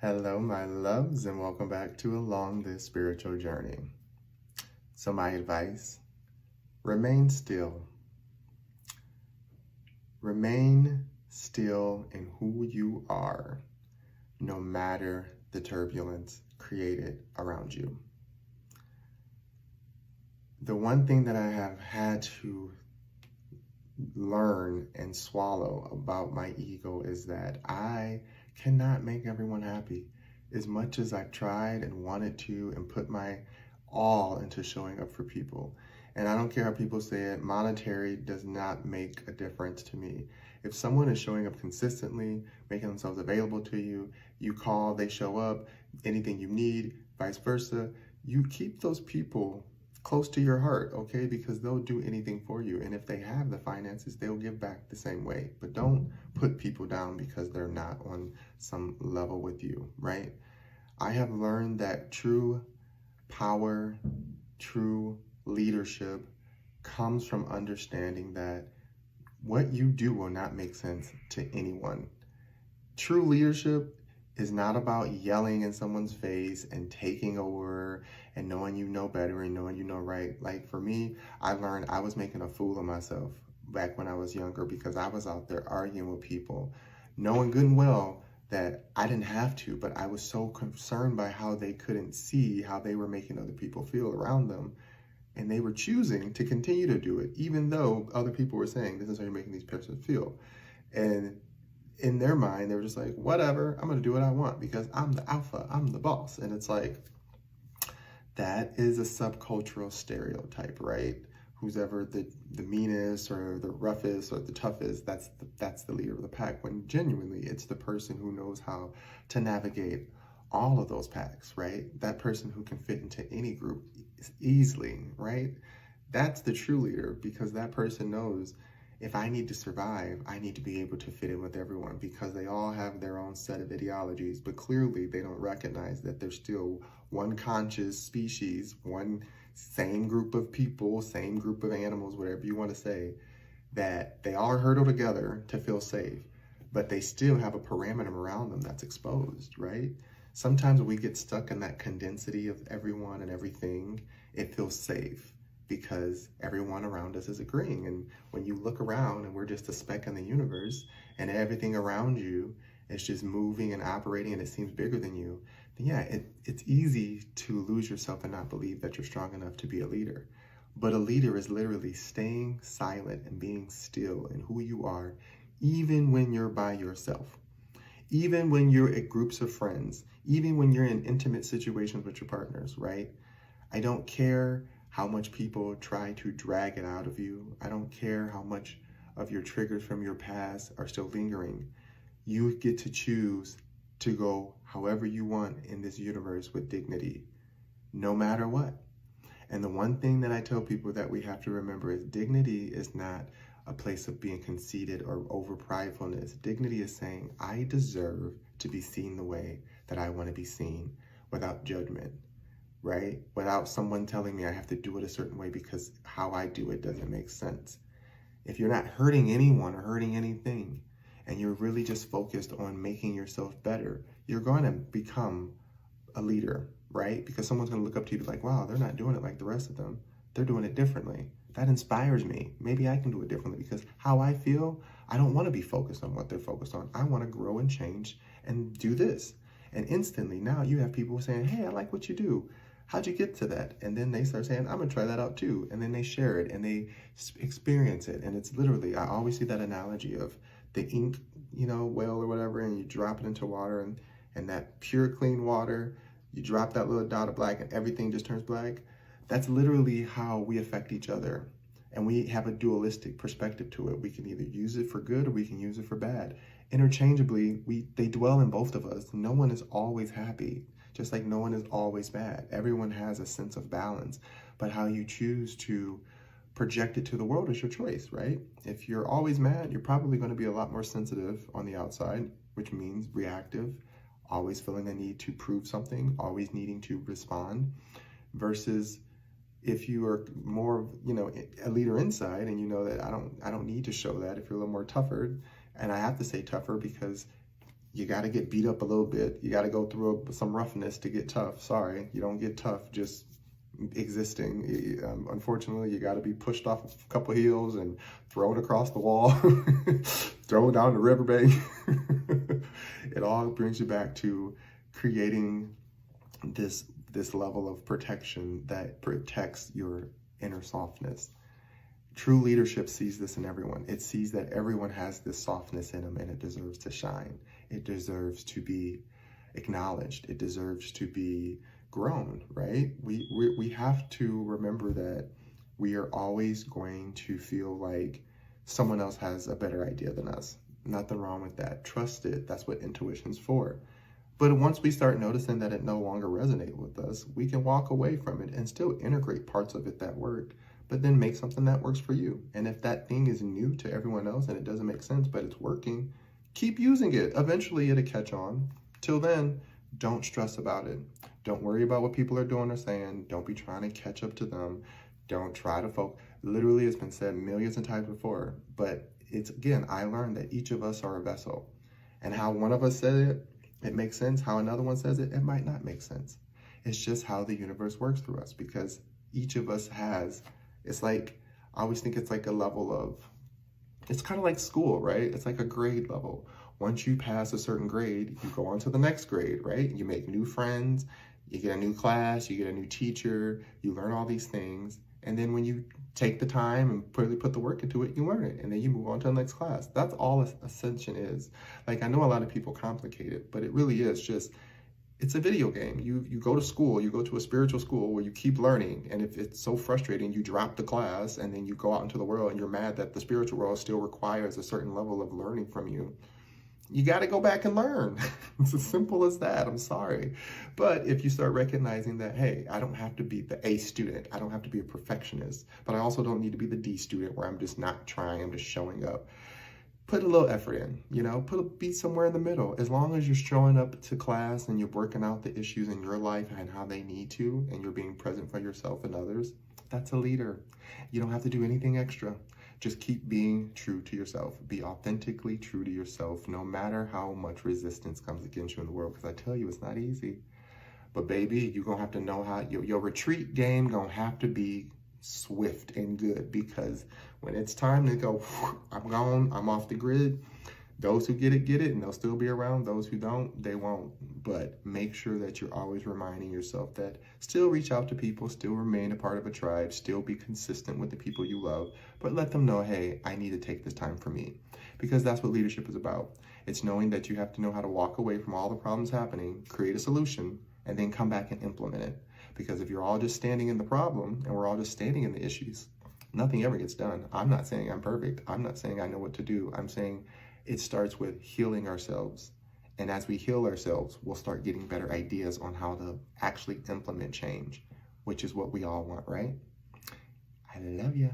Hello, my loves, and welcome back to Along This Spiritual Journey. So, my advice, remain still. Remain still in who you are, no matter the turbulence created around you. The one thing that I have had to learn and swallow about my ego is that I cannot make everyone happy. As much as I've tried and wanted to and put my all into showing up for people. And I don't care how people say it, monetary does not make a difference to me. If someone is showing up consistently, making themselves available to you, you call, they show up, anything you need, vice versa, you keep those people close to your heart, okay? Because they'll do anything for you. And if they have the finances, they'll give back the same way. But don't put people down because they're not on some level with you, right? I have learned that true power, true leadership comes from understanding that what you do will not make sense to anyone. True leadership is not about yelling in someone's face and taking over and knowing you know better and knowing you know right. Like for me, I learned I was making a fool of myself back when I was younger because I was out there arguing with people, knowing good and well that I didn't have to, but I was so concerned by how they couldn't see how they were making other people feel around them. And they were choosing to continue to do it, even though other people were saying, this is how you're making these persons feel. And in their mind, they were just like, whatever, I'm going to do what I want because I'm the alpha, I'm the boss. And it's like, that is a subcultural stereotype, right? Who's ever the meanest or the roughest or the toughest, that's the leader of the pack, when genuinely it's the person who knows how to navigate all of those packs, right? That person who can fit into any group easily, right? That's the true leader because that person knows if I need to survive, I need to be able to fit in with everyone because they all have their own set of ideologies, but clearly they don't recognize that there's still one conscious species, one same group of people, same group of animals, whatever you want to say, that they all hurdle together to feel safe, but they still have a parameter around them that's exposed, right? Sometimes we get stuck in that condensity of everyone and everything, it feels safe because everyone around us is agreeing. And when you look around and we're just a speck in the universe and everything around you is just moving and operating and it seems bigger than you, then yeah, it's easy to lose yourself and not believe that you're strong enough to be a leader. But a leader is literally staying silent and being still in who you are, even when you're by yourself, even when you're at groups of friends, even when you're in intimate situations with your partners, right? I don't care how much people try to drag it out of you. I don't care how much of your triggers from your past are still lingering. You get to choose to go however you want in this universe with dignity, no matter what. And the one thing that I tell people that we have to remember is dignity is not a place of being conceited or over pridefulness. Dignity is saying, I deserve to be seen the way that I want to be seen without judgment, right? Without someone telling me I have to do it a certain way because how I do it doesn't make sense. If you're not hurting anyone or hurting anything, and you're really just focused on making yourself better, you're going to become a leader, right? Because someone's going to look up to you and be like, wow, they're not doing it like the rest of them. They're doing it differently. That inspires me. Maybe I can do it differently because how I feel, I don't want to be focused on what they're focused on. I want to grow and change and do this. And instantly now you have people saying, hey, I like what you do. How'd you get to that? And then they start saying, I'm going to try that out too. And then they share it and they experience it. And it's literally, I always see that analogy of the ink, well or whatever, and you drop it into water and that pure, clean water, you drop that little dot of black and everything just turns black. That's literally how we affect each other. And we have a dualistic perspective to it. We can either use it for good or we can use it for bad. Interchangeably, they dwell in both of us. No one is always happy, just like no one is always bad. Everyone has a sense of balance, but how you choose to project it to the world is your choice, right? If you're always mad, you're probably going to be a lot more sensitive on the outside, which means reactive, always feeling the need to prove something, always needing to respond, versus if you are more, a leader inside and you know that I don't need to show that. If you're a little more tougher, and I have to say tougher because you got to get beat up a little bit. You got to go through some roughness to get tough. Sorry, you don't get tough just existing. Unfortunately, you got to be pushed off a couple hills and thrown across the wall, thrown down the riverbank. It all brings you back to creating this level of protection that protects your inner softness. True leadership sees this in everyone. It sees that everyone has this softness in them and it deserves to shine. It deserves to be acknowledged. It deserves to be grown, right? We have to remember that we are always going to feel like someone else has a better idea than us. Nothing wrong with that. Trust it. That's what intuition's for. But once we start noticing that it no longer resonates with us, we can walk away from it and still integrate parts of it that work, but then make something that works for you. And if that thing is new to everyone else and it doesn't make sense, but it's working, keep using it. Eventually it'll catch on. Till then, don't stress about it. Don't worry about what people are doing or saying. Don't be trying to catch up to them. Don't try to focus. Literally, it's been said millions of times before, but it's, again, I learned that each of us are a vessel. And how one of us said it, it makes sense. How another one says it, it might not make sense. It's just how the universe works through us, because each of us has, it's like, I always think it's like a level of, it's kind of like school, right? It's like a grade level. Once you pass a certain grade, you go on to the next grade, right? You make new friends, you get a new class, you get a new teacher, you learn all these things. And then when you take the time and really put the work into it, you learn it. And then you move on to the next class. That's all Ascension is. Like, I know a lot of people complicate it, but it really is just, it's a video game. You go to school, you go to a spiritual school where you keep learning. And if it's so frustrating, you drop the class and then you go out into the world and you're mad that the spiritual world still requires a certain level of learning from you. You got to go back and learn. It's as simple as that. I'm sorry. But if you start recognizing that, hey, I don't have to be the A student. I don't have to be a perfectionist, but I also don't need to be the D student where I'm just not trying, I'm just showing up. Put a little effort in, be somewhere in the middle. As long as you're showing up to class and you're working out the issues in your life and how they need to, and you're being present for yourself and others, that's a leader. You don't have to do anything extra. Just keep being true to yourself. Be authentically true to yourself, no matter how much resistance comes against you in the world. Because I tell you, it's not easy. But baby, you're going to have to know how, your retreat game going to have to be swift and good. Because when it's time to go, I'm gone, I'm off the grid. Those who get it, and they'll still be around. Those who don't, they won't. But make sure that you're always reminding yourself that still reach out to people, still remain a part of a tribe, still be consistent with the people you love, but let them know, hey, I need to take this time for me. Because that's what leadership is about. It's knowing that you have to know how to walk away from all the problems happening, create a solution, and then come back and implement it. Because if you're all just standing in the problem and we're all just standing in the issues, nothing ever gets done. I'm not saying I'm perfect. I'm not saying I know what to do. I'm saying it starts with healing ourselves. And as we heal ourselves, we'll start getting better ideas on how to actually implement change, which is what we all want, right? I love you.